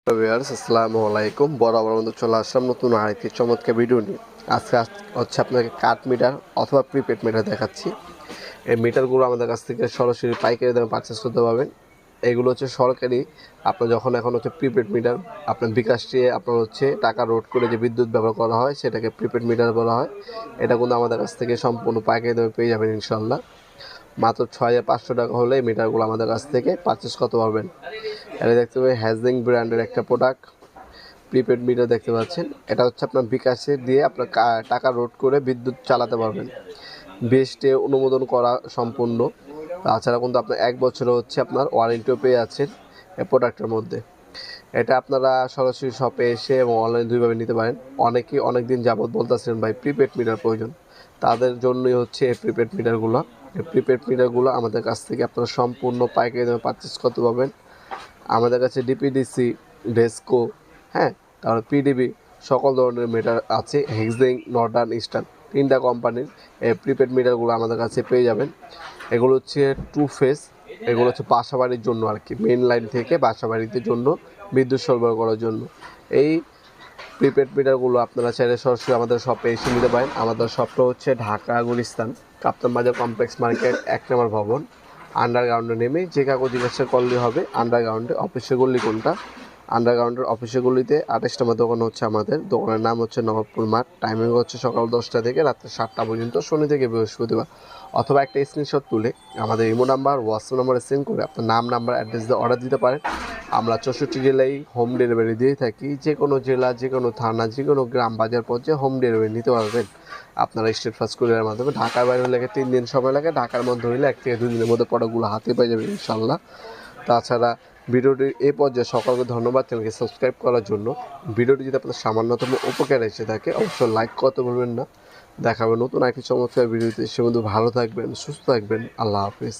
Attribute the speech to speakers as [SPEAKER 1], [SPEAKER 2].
[SPEAKER 1] Viewers আসসালামু আলাইকুম। বরাবর মতো চলে আসলাম নতুন আরেকটি চমৎকার ভিডিও নিয়ে। আজকে হচ্ছে আপনাকে কাট মিটার অথবা প্রিপেড মিটার দেখাচ্ছি। এই মিটারগুলো আমাদের কাছ থেকে সরাসরি পাইকারি দামে পারচেস করতে পারবেন। এগুলো হচ্ছে সরকারি। আপনার যখন এখন হচ্ছে প্রিপেড মিটার আপনার বিকাশ দিয়ে আপনার হচ্ছে টাকা রোড করে যে বিদ্যুৎ ব্যবহার করা হয় সেটাকে প্রিপেড মিটার বলা হয়। এটা কিন্তু আমাদের কাছ থেকে সম্পূর্ণ পাইকারি দামে পেয়ে যাবেন ইনশাল্লাহ। মাত্র 6,500 টাকা হলে এই মিটারগুলো আমাদের কাছ থেকে পারচেস করতে পারবেন। এটা দেখতে পাবেন হ্যাজলিং ব্র্যান্ডের একটা প্রোডাক্ট প্রিপেড মিটার দেখতে পাচ্ছেন। এটা হচ্ছে আপনার বিকাশে দিয়ে আপনার টাকা রোড করে বিদ্যুৎ চালাতে পারবেন। বিএসটি অনুমোদন করা সম্পূর্ণ। তাছাড়া কিন্তু আপনার 1 বছরে হচ্ছে আপনার ওয়ারেন্টিও পেয়ে যাচ্ছেন এই প্রোডাক্টের মধ্যে। এটা আপনারা সরাসরি শপে এসে এবং অনলাইনে দুইভাবে নিতে পারেন। অনেকেই অনেক দিন যাবৎ বলতেছিলেন ভাই প্রিপেড মিটার প্রয়োজন, তাদের জন্যই হচ্ছে এই প্রিপেড মিটারগুলো। এই প্রিপেড মিটারগুলো আমাদের কাছ থেকে আপনারা সম্পূর্ণ পাইকারি দামে পারচেস করতে পারবেন। আমাদের কাছে ডিপিডিসি, ডেস্কো, হ্যাঁ, তারপর পিডিবি সকল ধরনের মিটার আছে। হেক্সিং, নর্দার্ন, ইস্টার্ন 3টা কোম্পানির এই প্রিপেড মিটারগুলো আমাদের কাছে পেয়ে যাবেন। এগুলো হচ্ছে 2 ফেজ। এগুলো হচ্ছে বাসাবাড়ির জন্য আর কি, মেন লাইন থেকে বাসাবাড়িতে জন্য বিদ্যুৎ সরবরাহ করার জন্য। এই প্রিপেড মিটারগুলো আপনারা চাইলে সরাসরি আমাদের শপে এসে নিতে পারেন। আমাদের শপটা হচ্ছে ঢাকা গুলিস্তান কাপ্তান বাজার কমপ্লেক্স মার্কেট 1 নম্বর ভবন। আন্ডারগ্রাউন্ডে নেমে যে কাগজ জিজ্ঞাসা করলে হবে আন্ডারগ্রাউন্ডে অফিসের গল্লি কোনটা। আন্ডারগ্রাউন্ডের অফিসের গলিতে 28 নম্বর দোকান হচ্ছে আমাদের। দোকানের নাম হচ্ছে নবাবপুর মাঠ। টাইমিং হচ্ছে সকাল 10টা থেকে রাত্রে 7টা পর্যন্ত, শনি থেকে বৃহস্পতিবার। অথবা একটা স্ক্রিনশট তুলে আমাদের ইমো নাম্বার, হোয়াটসঅ্যাপ নাম্বারে সেন্ড করে আপনার নাম, নাম্বার, অ্যাড্রেস দিয়ে অর্ডার দিতে পারেন। আমরা 64 জেলায় হোম ডেলিভারি দিয়ে থাকি। যে কোনো জেলা, যে কোনো থানা, যে কোনো গ্রাম বাজার পর্যায়ে হোম ডেলিভারি নিতে পারবেন আপনারা স্টেট ফার্স্ট কুরিয়ারের মাধ্যমে। ঢাকার বাইরে হলে 3 দিন সময় লাগে, ঢাকার মধ্যে হলে 1 থেকে 2 দিনের মধ্যে প্রোডাক্টগুলো হাতে পেয়ে যাবেন ইনশাল্লাহ। তাছাড়া ভিডিওটির এই পর্যায়ে সকলকে ধন্যবাদ চ্যানেলকে সাবস্ক্রাইব করার জন্য। ভিডিওটি যদি আপনার সামান্যতম উপকার এসে থাকে অবশ্যই লাইক করতে ভুলবেন না। দেখাবেন নতুন একটি চমৎকার ভিডিওতে। সে মধ্যে ভালো থাকবেন, সুস্থ থাকবেন। আল্লাহ হাফিজ।